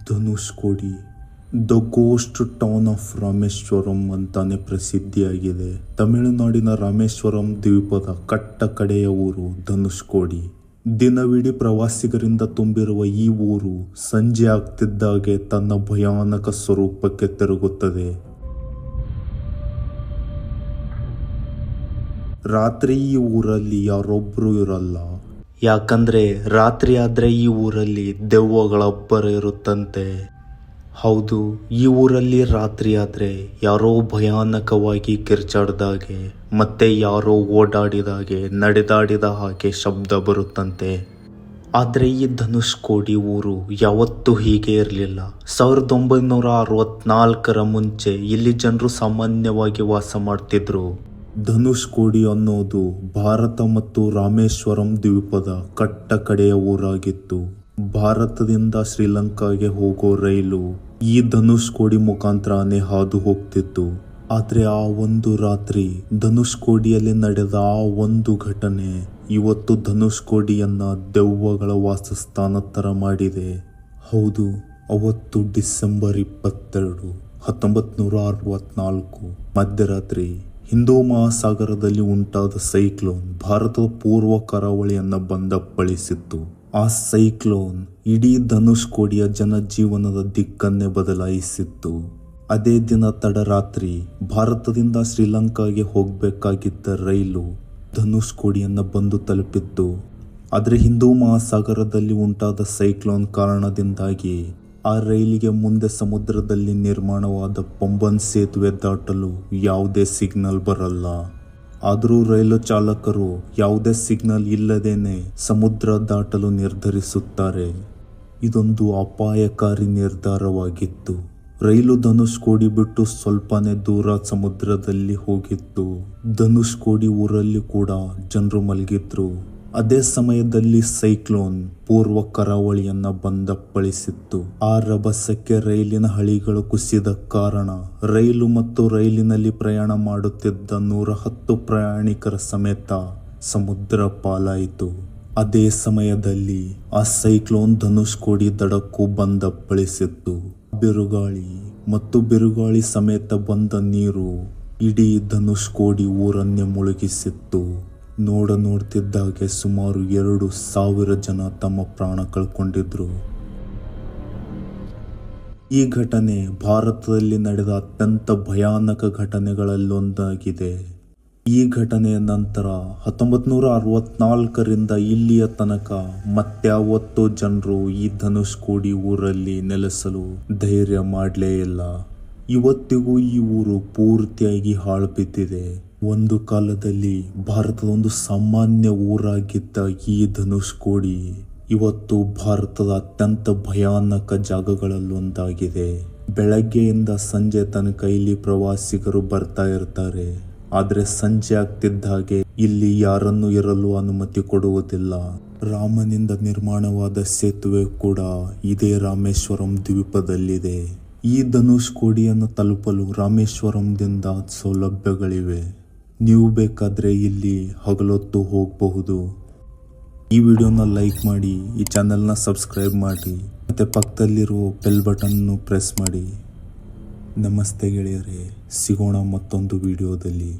Dhanushkodi the ghost town of Rameswaram ಅಂತಾನೆ ಪ್ರಸಿದ್ಧಿಯಾಗಿದೆ. ತಮಿಳುನಾಡಿನ ರಾಮೇಶ್ವರಂ ದ್ವೀಪದ ಕಟ್ಟ ಕಡೆಯ ಊರು ಧನುಷ್ಕೋಡಿ. ದಿನವಿಡೀ ಪ್ರವಾಸಿಗರಿಂದ ತುಂಬಿರುವ ಈ ಊರು ಸಂಜೆ ಆಗ್ತಿದ್ದಾಗೆ ತನ್ನ ಭಯಾನಕ ಸ್ವರೂಪಕ್ಕೆ ತಿರುಗುತ್ತದೆ. ರಾತ್ರಿ ಈ ಊರಲ್ಲಿ ಯಾರೊಬ್ರು ಇರಲ್ಲ. ಯಾಕಂದ್ರೆ ರಾತ್ರಿ ಆದ್ರೆ ಈ ಊರಲ್ಲಿ ದೆವ್ವಗಳೊಬ್ಬರ ಇರುತ್ತಂತೆ. ಹೌದು, ಈ ಊರಲ್ಲಿ ರಾತ್ರಿ ಆದ್ರೆ ಯಾರೋ ಭಯಾನಕವಾಗಿ ಕಿರ್ಚಾಡ್ದಾಗೆ ಮತ್ತೆ ಯಾರೋ ಓಡಾಡಿದಾಗೆ ನಡೆದಾಡಿದ ಹಾಗೆ ಶಬ್ದ ಬರುತ್ತಂತೆ. ಆದ್ರೆ ಈ ಧನುಷ್ಕೋಡಿ ಊರು ಯಾವತ್ತೂ ಹೀಗೆ ಇರಲಿಲ್ಲ. 1964ರ ಮುಂಚೆ ಇಲ್ಲಿ ಜನರು ಸಾಮಾನ್ಯವಾಗಿ ವಾಸ ಮಾಡ್ತಿದ್ರು. ಧನುಷ್ಕೋಡಿ ಅನ್ನೋದು ಭಾರತ ಮತ್ತು ರಾಮೇಶ್ವರಂ ದ್ವೀಪದ ಕಟ್ಟ ಕಡೆಯ ಊರಾಗಿತ್ತು. ಭಾರತದಿಂದ ಶ್ರೀಲಂಕಾಗೆ ಹೋಗೋ ರೈಲು ಈ ಧನುಷ್ಕೋಡಿ ಮುಖಾಂತರನೇ ಹಾದು ಹೋಗ್ತಿತ್ತು. ಆದ್ರೆ ಆ ಒಂದು ರಾತ್ರಿ ಧನುಷ್ಕೋಡಿಯಲ್ಲಿ ನಡೆದ ಆ ಒಂದು ಘಟನೆ ಇವತ್ತು ಧನುಷ್ಕೋಡಿಯನ್ನ ದೆವ್ವಗಳ ವಾಸಸ್ಥಾನ ತರ ಮಾಡಿದೆ. ಹೌದು, ಅವತ್ತು ಡಿಸೆಂಬರ್ 22, 1964 ಮಧ್ಯರಾತ್ರಿ ಹಿಂದೂ ಮಹಾಸಾಗರದಲ್ಲಿ ಉಂಟಾದ ಸೈಕ್ಲೋನ್ ಭಾರತದ ಪೂರ್ವ ಕರಾವಳಿಯನ್ನ ಬಂದಪ್ಪಳಿಸಿತ್ತು. ಆ ಸೈಕ್ಲೋನ್ ಇಡೀ ಧನುಷ್ಕೋಡಿಯ ಜನಜೀವನದ ದಿಕ್ಕನ್ನೇ ಬದಲಾಯಿಸಿತ್ತು. ಅದೇ ದಿನ ತಡರಾತ್ರಿ ಭಾರತದಿಂದ ಶ್ರೀಲಂಕಾಗೆ ಹೋಗಬೇಕಾಗಿದ್ದ ರೈಲು ಧನುಷ್ಕೋಡಿಯನ್ನ ಬಂದು ತಲುಪಿತ್ತು. ಆದರೆ ಹಿಂದೂ ಮಹಾಸಾಗರದಲ್ಲಿ ಉಂಟಾದ ಸೈಕ್ಲೋನ್ ಕಾರಣದಿಂದಾಗಿ ಆ ರೈಲಿಗೆ ಮುಂದೆ ಸಮುದ್ರದಲ್ಲಿ ನಿರ್ಮಾಣವಾದ ಪಂಬನ್ ಸೇತುವೆ ದಾಟಲು ಯಾವುದೇ ಸಿಗ್ನಲ್ ಬರಲ್ಲ. ಆದರೂ ರೈಲು ಚಾಲಕರು ಯಾವುದೇ ಸಿಗ್ನಲ್ ಇಲ್ಲದೇನೆ ಸಮುದ್ರ ದಾಟಲು ನಿರ್ಧರಿಸುತ್ತಾರೆ. ಇದೊಂದು ಅಪಾಯಕಾರಿ ನಿರ್ಧಾರವಾಗಿತ್ತು. ರೈಲು ಧನುಷ್ಕೋಡಿ ಬಿಟ್ಟು ಸ್ವಲ್ಪನೇ ದೂರ ಸಮುದ್ರದಲ್ಲಿ ಹೋಗಿತ್ತು. ಧನುಷ್ಕೋಡಿ ಊರಲ್ಲಿ ಕೂಡ ಜನರು ಮಲಗಿದ್ರು. ಅದೇ ಸಮಯದಲ್ಲಿ ಸೈಕ್ಲೋನ್ ಪೂರ್ವ ಕರಾವಳಿಯನ್ನ ಬಂದಪ್ಪಳಿಸಿತ್ತು. ಆ ರಭಸಕ್ಕೆ ರೈಲಿನ ಹಳಿಗಳು ಕುಸಿದ ಕಾರಣ ರೈಲು ಮತ್ತು ರೈಲಿನಲ್ಲಿ ಪ್ರಯಾಣ ಮಾಡುತ್ತಿದ್ದ 110 ಪ್ರಯಾಣಿಕರ ಸಮೇತ ಸಮುದ್ರ ಪಾಲಾಯಿತು. ಅದೇ ಸಮಯದಲ್ಲಿ ಆ ಸೈಕ್ಲೋನ್ ಧನುಷ್ಕೋಡಿ ದಡಕ್ಕೂ ಬಂದಪ್ಪಳಿಸಿತ್ತು. ಬಿರುಗಾಳಿ ಮತ್ತು ಬಿರುಗಾಳಿ ಸಮೇತ ಬಂದ ನೀರು ಇಡೀ ಧನುಷ್ಕೋಡಿ ಊರನ್ನೇ ಮುಳುಗಿಸಿತ್ತು. ನೋಡ್ತಿದ್ದಾಗೆ ಸುಮಾರು 2,000 ಜನ ತಮ್ಮ ಪ್ರಾಣ ಕಳ್ಕೊಂಡಿದ್ರು. ಈ ಘಟನೆ ಭಾರತದಲ್ಲಿ ನಡೆದ ಅತ್ಯಂತ ಭಯಾನಕ ಘಟನೆಗಳಲ್ಲೊಂದಾಗಿದೆ. ಈ ಘಟನೆಯ ನಂತರ 1964ರಿಂದ ಇಲ್ಲಿಯ ತನಕ ಮತ್ಯಾವತ್ತೂ ಜನರು ಈ ಧನುಷ್ಕೋಡಿ ಊರಲ್ಲಿ ನೆಲೆಸಲು ಧೈರ್ಯ ಮಾಡಲೇ ಇಲ್ಲ. ಇವತ್ತಿಗೂ ಈ ಊರು ಪೂರ್ತಿಯಾಗಿ ಹಾಳು ಬಿದ್ದಿದೆ. ಒಂದು ಕಾಲದಲ್ಲಿ ಭಾರತದ ಒಂದು ಸಾಮಾನ್ಯ ಊರಾಗಿದ್ದ ಈ ಧನುಷ್ಕೋಡಿ ಇವತ್ತು ಭಾರತದ ಅತ್ಯಂತ ಭಯಾನಕ ಜಾಗಗಳಲ್ಲೊಂದಾಗಿದೆ. ಬೆಳಗ್ಗೆಯಿಂದ ಸಂಜೆ ತನಕ ಇಲ್ಲಿ ಪ್ರವಾಸಿಗರು ಬರ್ತಾ ಇರ್ತಾರೆ. ಆದ್ರೆ ಸಂಜೆ ಆಗ್ತಿದ್ದ ಹಾಗೆ ಇಲ್ಲಿ ಯಾರನ್ನು ಇರಲು ಅನುಮತಿ ಕೊಡುವುದಿಲ್ಲ. ರಾಮನಿಂದ ನಿರ್ಮಾಣವಾದ ಸೇತುವೆ ಕೂಡ ಇದೇ ರಾಮೇಶ್ವರಂ ದ್ವೀಪದಲ್ಲಿದೆ. ಈ ಧನುಷ್ಕೋಡಿಯನ್ನು ತಲುಪಲು ರಾಮೇಶ್ವರಂದಿಂದ ಸೌಲಭ್ಯಗಳಿವೆ. ನೀವು ಬೇಕಾದ್ರೆ ಇಲ್ಲಿ ಹಗಲೊತ್ತು ಹೋಗಬಹುದು. ಈ ವಿಡಿಯೋನ ಲೈಕ್ ಮಾಡಿ, ಈ ಚಾನೆಲ್ನ ಸಬ್ಸ್ಕ್ರೈಬ್ ಮಾಡಿ ಮತ್ತೆ ಪಕ್ಕದಲ್ಲಿರೋ ಬೆಲ್ ಬಟನ್ನು ಪ್ರೆಸ್ ಮಾಡಿ. ನಮಸ್ತೆ ಗೆಳೆಯರೇ, ಸಿಗೋಣ ಮತ್ತೊಂದು ವಿಡಿಯೋದಲ್ಲಿ.